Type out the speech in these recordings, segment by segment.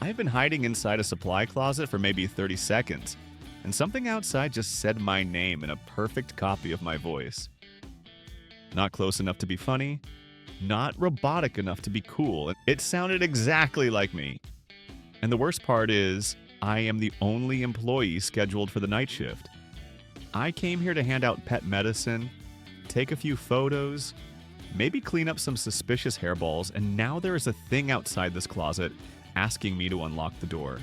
I've been hiding inside a supply closet for maybe 30 seconds, and something outside just said my name in a perfect copy of my voice. Not close enough to be funny, not robotic enough to be cool. It sounded exactly like me. And the worst part is, I am the only employee scheduled for the night shift. I came here to hand out pet medicine, take a few photos, maybe clean up some suspicious hairballs, and now there is a thing outside this closet asking me to unlock the door.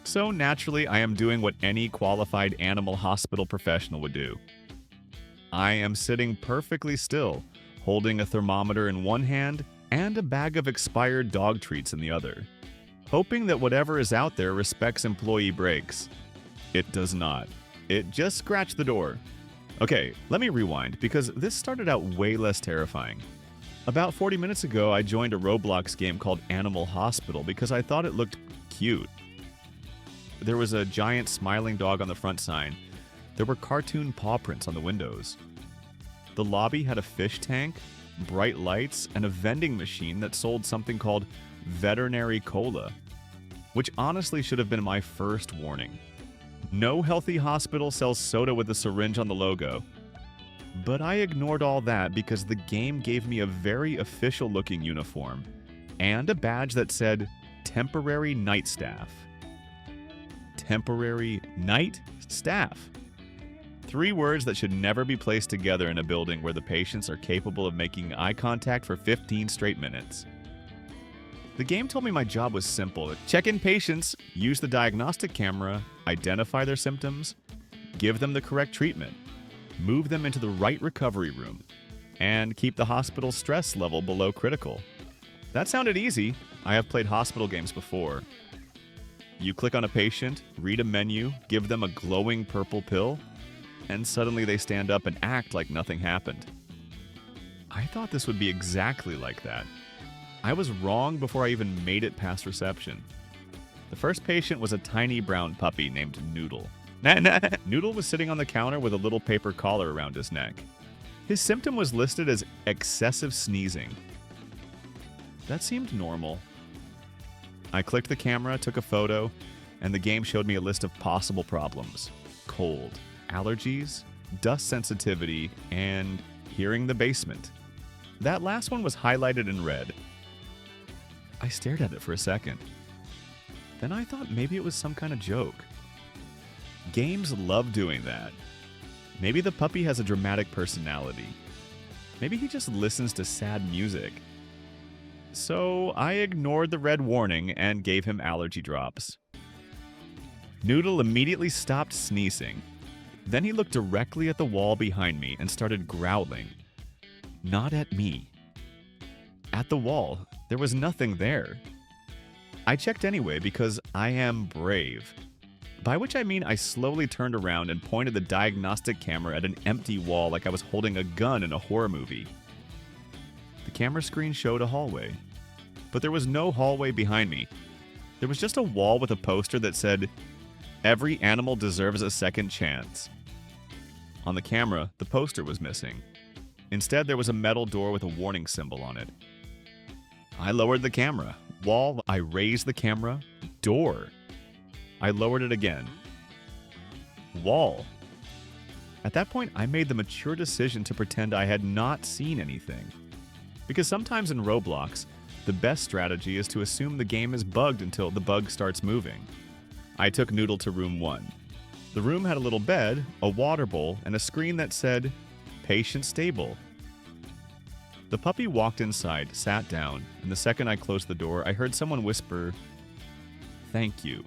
So naturally, I am doing what any qualified animal hospital professional would do. I am sitting perfectly still, holding a thermometer in one hand and a bag of expired dog treats in the other, hoping that whatever is out there respects employee breaks. It does not. It just scratched the door. Okay, let me rewind, because this started out way less terrifying. About 40 minutes ago, I joined a Roblox game called Animal Hospital because I thought it looked cute. There was a giant smiling dog on the front sign. There were cartoon paw prints on the windows. The lobby had a fish tank, bright lights, and a vending machine that sold something called veterinary cola, which honestly should have been my first warning. No healthy hospital sells soda with a syringe on the logo. But I ignored all that because the game gave me a very official-looking uniform and a badge that said Temporary Night Staff. Temporary Night Staff. 3 words that should never be placed together in a building where the patients are capable of making eye contact for 15 straight minutes. The game told me my job was simple. Check in patients, use the diagnostic camera, identify their symptoms, give them the correct treatment, move them into the right recovery room, and keep the hospital's stress level below critical. That sounded easy. I have played hospital games before. You click on a patient, read a menu, give them a glowing purple pill, and suddenly they stand up and act like nothing happened. I thought this would be exactly like that. I was wrong before I even made it past reception. The first patient was a tiny brown puppy named Noodle. Noodle was sitting on the counter with a little paper collar around his neck. His symptom was listed as excessive sneezing. That seemed normal. I clicked the camera, took a photo, and the game showed me a list of possible problems. Cold, allergies, dust sensitivity, and hearing the basement. That last one was highlighted in red. I stared at it for a second. Then I thought maybe it was some kind of joke. Games love doing that. Maybe the puppy has a dramatic personality. Maybe he just listens to sad music. So I ignored the red warning and gave him allergy drops. Noodle immediately stopped sneezing. Then he looked directly at the wall behind me and started growling. Not at me. At the wall, there was nothing there. I checked anyway because I am brave. By which I mean I slowly turned around and pointed the diagnostic camera at an empty wall like I was holding a gun in a horror movie. The camera screen showed a hallway, but there was no hallway behind me. There was just a wall with a poster that said, "Every animal deserves a second chance." On the camera, the poster was missing. Instead, there was a metal door with a warning symbol on it. I lowered the camera. Wall, I raised the camera. Door. I lowered it again. Wall. At that point, I made the mature decision to pretend I had not seen anything. Because sometimes in Roblox, the best strategy is to assume the game is bugged until the bug starts moving. I took Noodle to room 1. The room had a little bed, a water bowl, and a screen that said, "Patient stable." The puppy walked inside, sat down, and the second I closed the door, I heard someone whisper, "Thank you."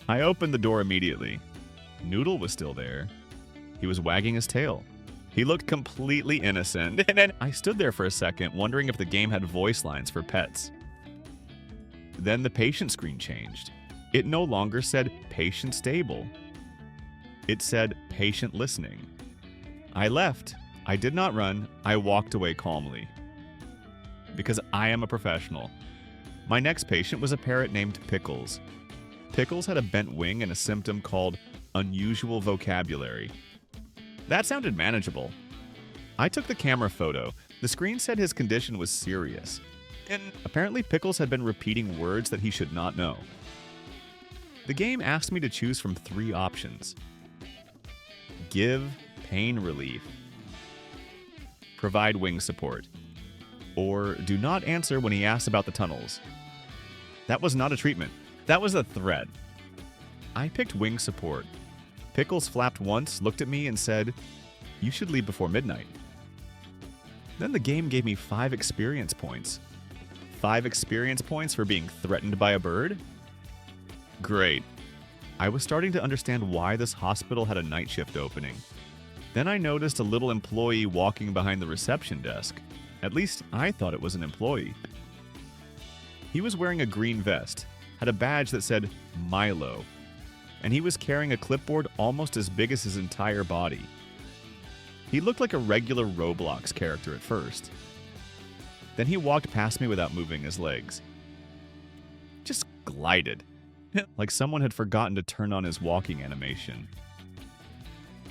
I opened the door immediately. Noodle was still there. He was wagging his tail. He looked completely innocent, and then I stood there for a second, wondering if the game had voice lines for pets. Then the patient screen changed. It no longer said "patient stable." It said "patient listening." I left. I did not run. I walked away calmly. Because I am a professional. My next patient was a parrot named Pickles. Pickles had a bent wing and a symptom called unusual vocabulary. That sounded manageable. I took the camera photo. The screen said his condition was serious. And apparently Pickles had been repeating words that he should not know. The game asked me to choose from 3 options. Give pain relief, provide wing support, or do not answer when he asks about the tunnels. That was not a treatment. That was a threat. I picked wing support. Pickles flapped once, looked at me, and said, "You should leave before midnight." Then the game gave me 5 experience points. 5 experience points for being threatened by a bird? Great. I was starting to understand why this hospital had a night shift opening. Then I noticed a little employee walking behind the reception desk. At least I thought it was an employee. He was wearing a green vest, had a badge that said Milo, and he was carrying a clipboard almost as big as his entire body. He looked like a regular Roblox character at first. Then he walked past me without moving his legs. Just glided, like someone had forgotten to turn on his walking animation.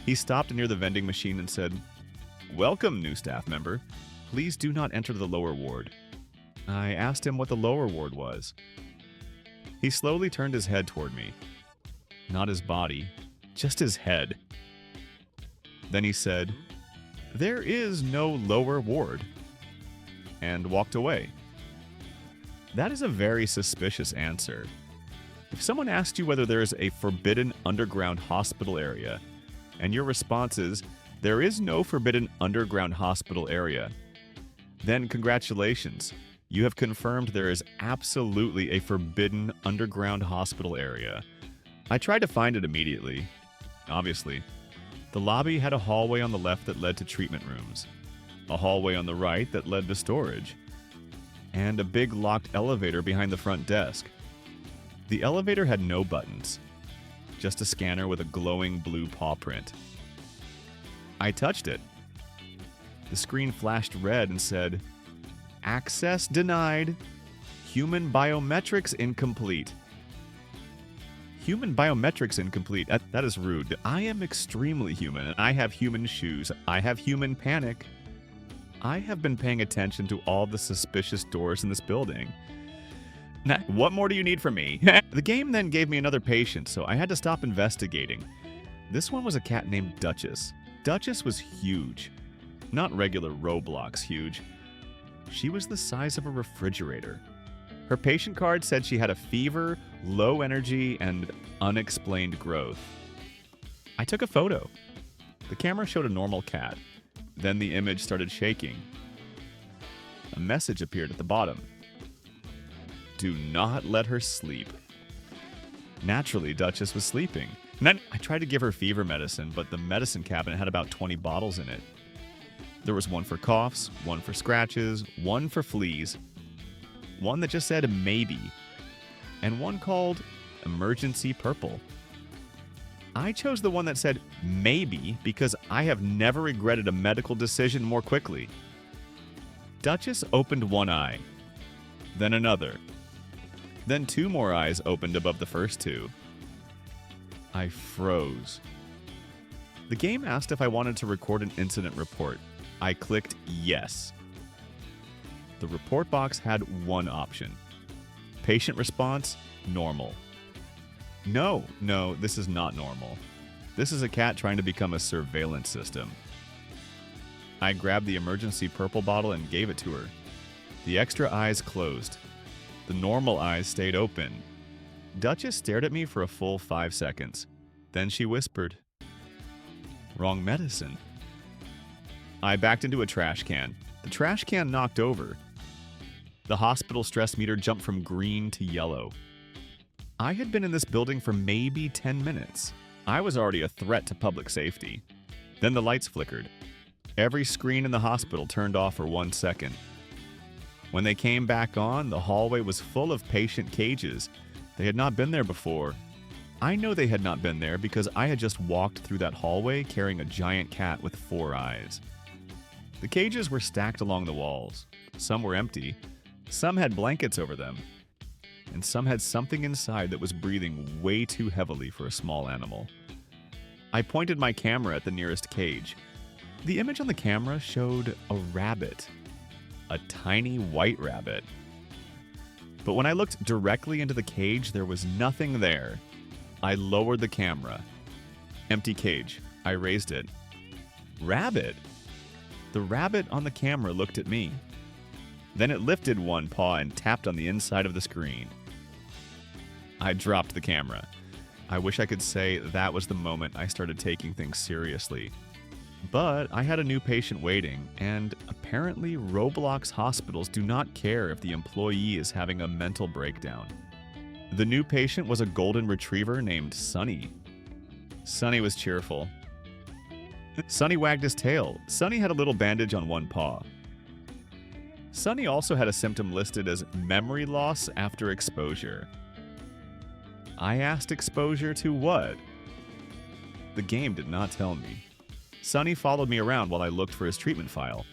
He stopped near the vending machine and said, "Welcome, new staff member. Please do not enter the lower ward." I asked him what the lower ward was. He slowly turned his head toward me. Not his body, just his head. Then he said, "There is no lower ward," and walked away. That is a very suspicious answer. If someone asked you whether there is a forbidden underground hospital area, and your response is, "There is no forbidden underground hospital area," then congratulations. You have confirmed there is absolutely a forbidden underground hospital area. I tried to find it immediately. Obviously. The lobby had a hallway on the left that led to treatment rooms, a hallway on the right that led to storage, and a big locked elevator behind the front desk. The elevator had no buttons, just a scanner with a glowing blue paw print. I touched it. The screen flashed red and said, "Access denied. Human biometrics incomplete." Human biometrics incomplete? That is rude. I am extremely human, and I have human shoes. I have human panic. I have been paying attention to all the suspicious doors in this building. Now, what more do you need from me? The game then gave me another patient, so I had to stop investigating. This one was a cat named Duchess. Duchess was huge. Not regular Roblox huge. She was the size of a refrigerator. Her patient card said she had a fever, low energy, and unexplained growth. I took a photo. The camera showed a normal cat. Then the image started shaking. A message appeared at the bottom. Do not let her sleep. Naturally, Duchess was sleeping. And then I tried to give her fever medicine, but the medicine cabinet had about 20 bottles in it. There was one for coughs, one for scratches, one for fleas, one that just said maybe, and one called Emergency Purple. I chose the one that said maybe because I have never regretted a medical decision more quickly. Duchess opened one eye, then another. Then 2 more eyes opened above the first 2. I froze. The game asked if I wanted to record an incident report. I clicked yes. The report box had one option. Patient response, normal. No, this is not normal. This is a cat trying to become a surveillance system. I grabbed the emergency purple bottle and gave it to her. The extra eyes closed. The normal eyes stayed open. Duchess stared at me for a full 5 seconds. Then she whispered, "Wrong medicine." I backed into a trash can. The trash can knocked over. The hospital stress meter jumped from green to yellow. I had been in this building for maybe 10 minutes. I was already a threat to public safety. Then the lights flickered. Every screen in the hospital turned off for 1 second. When they came back on, the hallway was full of patient cages. They had not been there before. I know they had not been there because I had just walked through that hallway carrying a giant cat with 4 eyes. The cages were stacked along the walls. Some were empty. Some had blankets over them. And some had something inside that was breathing way too heavily for a small animal. I pointed my camera at the nearest cage. The image on the camera showed a rabbit. A tiny white rabbit. But when I looked directly into the cage, there was nothing there. I lowered the camera. Empty cage. I raised it. Rabbit. The rabbit on the camera looked at me. Then it lifted one paw and tapped on the inside of the screen. I dropped the camera. I wish I could say that was the moment I started taking things seriously. But I had a new patient waiting, and apparently Roblox hospitals do not care if the employee is having a mental breakdown. The new patient was a golden retriever named Sunny. Sunny was cheerful. Sunny wagged his tail. Sunny had a little bandage on one paw. Sunny also had a symptom listed as memory loss after exposure. I asked exposure to what? The game did not tell me. Sunny followed me around while I looked for his treatment file.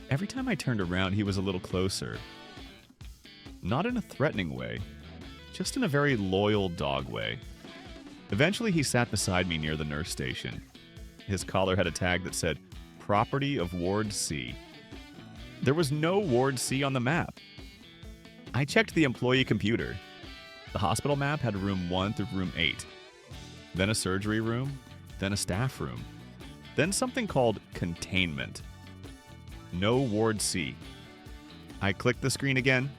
Every time I turned around, he was a little closer. Not in a threatening way, just in a very loyal dog way. Eventually, he sat beside me near the nurse station. His collar had a tag that said, "Property of Ward C." There was no Ward C on the map. I checked the employee computer. The hospital map had room 1 through room 8. Then a surgery room, then a staff room, then something called containment. No Ward C. I clicked the screen again.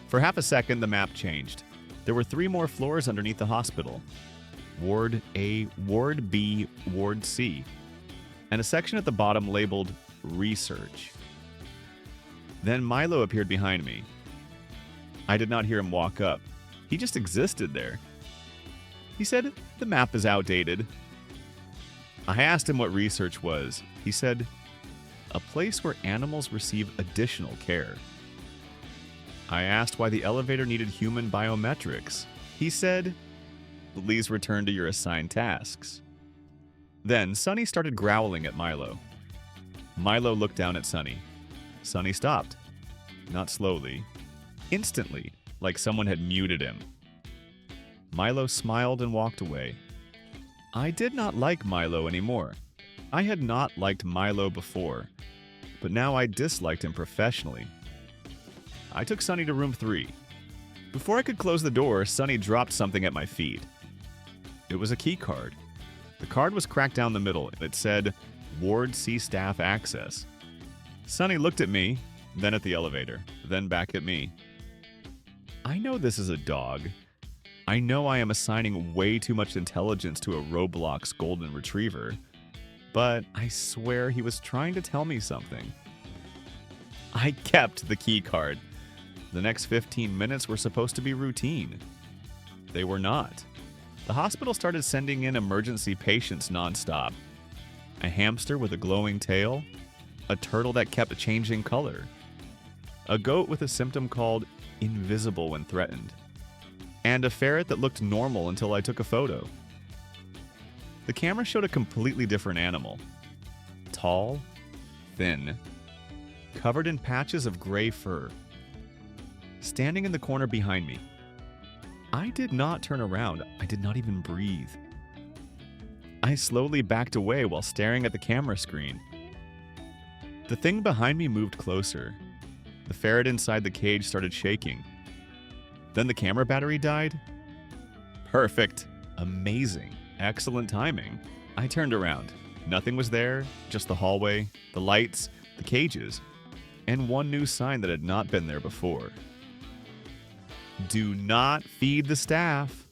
For half a second, the map changed. There were 3 more floors underneath the hospital. Ward A, Ward B, Ward C, and a section at the bottom labeled Research. Then Milo appeared behind me. I did not hear him walk up. He just existed there. He said, "The map is outdated." I asked him what research was. He said, "A place where animals receive additional care." I asked why the elevator needed human biometrics. He said, "Please return to your assigned tasks." Then Sunny started growling at Milo. Milo looked down at Sunny. Sunny stopped. Not slowly. Instantly, like someone had muted him. Milo smiled and walked away. I did not like Milo anymore. I had not liked Milo before, but now I disliked him professionally. I took Sunny to room 3. Before I could close the door, Sunny dropped something at my feet. It was a key card. The card was cracked down the middle. It said, "Ward C staff access." Sunny looked at me, then at the elevator, then back at me. I know this is a dog. I know I am assigning way too much intelligence to a Roblox golden retriever, but I swear he was trying to tell me something. I kept the key card. The next 15 minutes were supposed to be routine. They were not. The hospital started sending in emergency patients nonstop. A hamster with a glowing tail, a turtle that kept changing color, a goat with a symptom called invisible when threatened, and a ferret that looked normal until I took a photo. The camera showed a completely different animal. Tall, thin, covered in patches of gray fur. Standing in the corner behind me. I did not turn around. I did not even breathe. I slowly backed away while staring at the camera screen. The thing behind me moved closer. The ferret inside the cage started shaking. Then the camera battery died. Perfect. Amazing. Excellent timing. I turned around. Nothing was there, just the hallway, the lights, the cages, and one new sign that had not been there before. Do not feed the staff.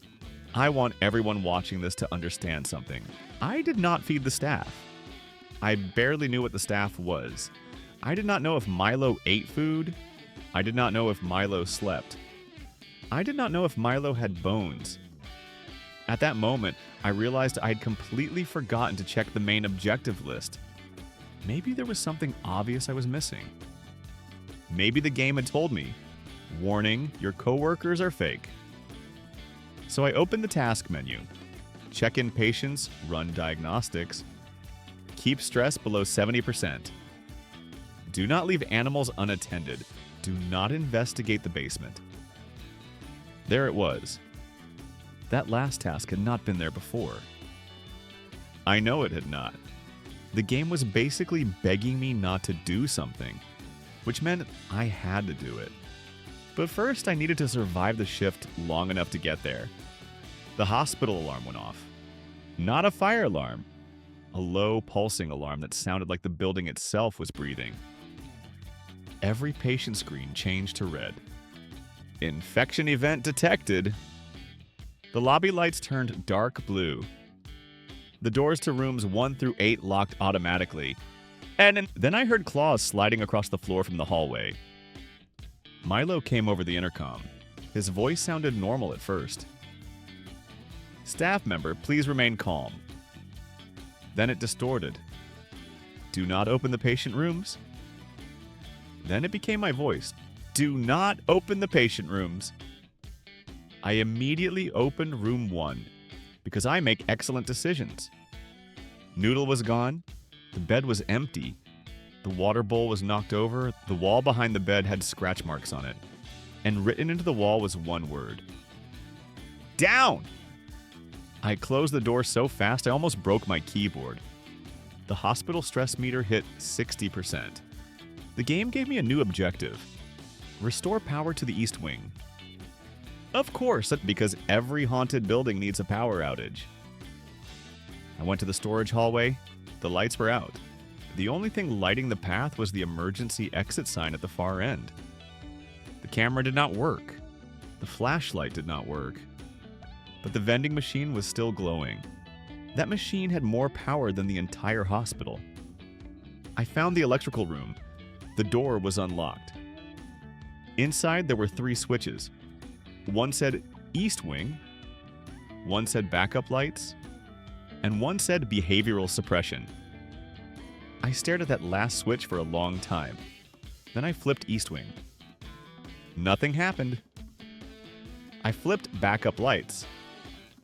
I want everyone watching this to understand something. I did not feed the staff. I barely knew what the staff was. I did not know if Milo ate food. I did not know if Milo slept. I did not know if Milo had bones. At that moment, I realized I'd completely forgotten to check the main objective list. Maybe there was something obvious I was missing. Maybe the game had told me, "Warning, your coworkers are fake." So I opened the task menu. Check in patients, run diagnostics. Keep stress below 70%. Do not leave animals unattended. Do not investigate the basement. There it was. That last task had not been there before. I know it had not. The game was basically begging me not to do something, which meant I had to do it. But first, I needed to survive the shift long enough to get there. The hospital alarm went off. Not a fire alarm. A low, pulsing alarm that sounded like the building itself was breathing. Every patient screen changed to red. Infection event detected. The lobby lights turned dark blue. The doors to rooms 1 through 8 locked automatically. And then I heard claws sliding across the floor from the hallway. Milo came over the intercom. His voice sounded normal at first. Staff member, please remain calm. Then it distorted. Do not open the patient rooms. Then it became my voice. Do not open the patient rooms. I immediately opened room 1 because I make excellent decisions. Noodle was gone. The bed was empty. The water bowl was knocked over. The wall behind the bed had scratch marks on it. And written into the wall was one word. Down! I closed the door so fast I almost broke my keyboard. The hospital stress meter hit 60%. The game gave me a new objective. Restore power to the East Wing. Of course, because every haunted building needs a power outage. I went to the storage hallway. The lights were out. The only thing lighting the path was the emergency exit sign at the far end. The camera did not work. The flashlight did not work. But the vending machine was still glowing. That machine had more power than the entire hospital. I found the electrical room. The door was unlocked. Inside, there were 3 switches. One said East Wing, one said backup lights, and one said behavioral suppression. I stared at that last switch for a long time. Then I flipped East Wing. Nothing happened. I flipped backup lights.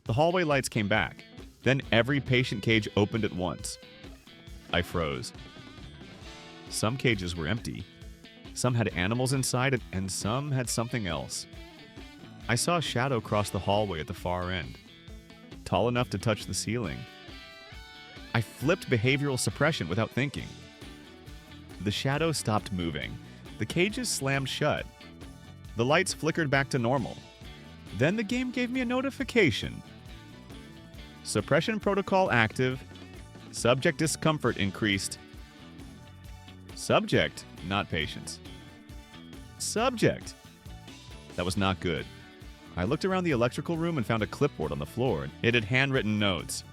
The hallway lights came back. Then every patient cage opened at once. I froze. Some cages were empty. Some had animals inside, and some had something else. I saw a shadow cross the hallway at the far end, tall enough to touch the ceiling. I flipped behavioral suppression without thinking. The shadow stopped moving. The cages slammed shut. The lights flickered back to normal. Then the game gave me a notification. Suppression protocol active. Subject discomfort increased. Subject, not patients. Subject. That was not good. I looked around the electrical room and found a clipboard on the floor. It had handwritten notes.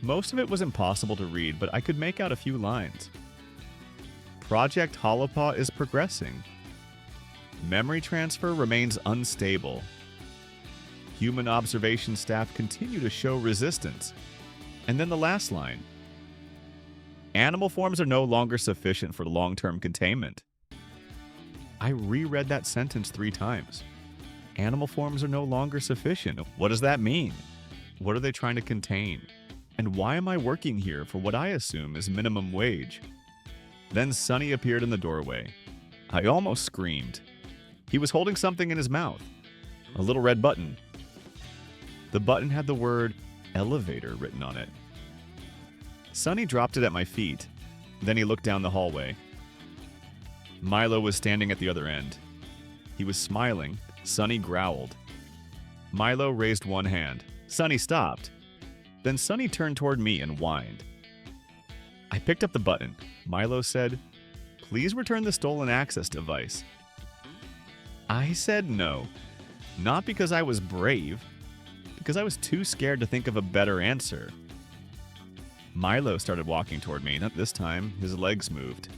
Most of it was impossible to read, but I could make out a few lines. Project Holopaw is progressing. Memory transfer remains unstable. Human observation staff continue to show resistance. And then the last line. Animal forms are no longer sufficient for long-term containment. I reread that sentence 3 times. Animal forms are no longer sufficient. What does that mean? What are they trying to contain? And why am I working here for what I assume is minimum wage? Then Sonny appeared in the doorway. I almost screamed. He was holding something in his mouth. A little red button. The button had the word elevator written on it. Sonny dropped it at my feet. Then he looked down the hallway. Milo was standing at the other end. He was smiling. Sonny growled. Milo raised one hand. Sonny stopped. Then Sonny turned toward me and whined. I picked up the button. Milo said, "Please return the stolen access device." I said no. Not because I was brave, because I was too scared to think of a better answer. Milo started walking toward me. This time, his legs moved.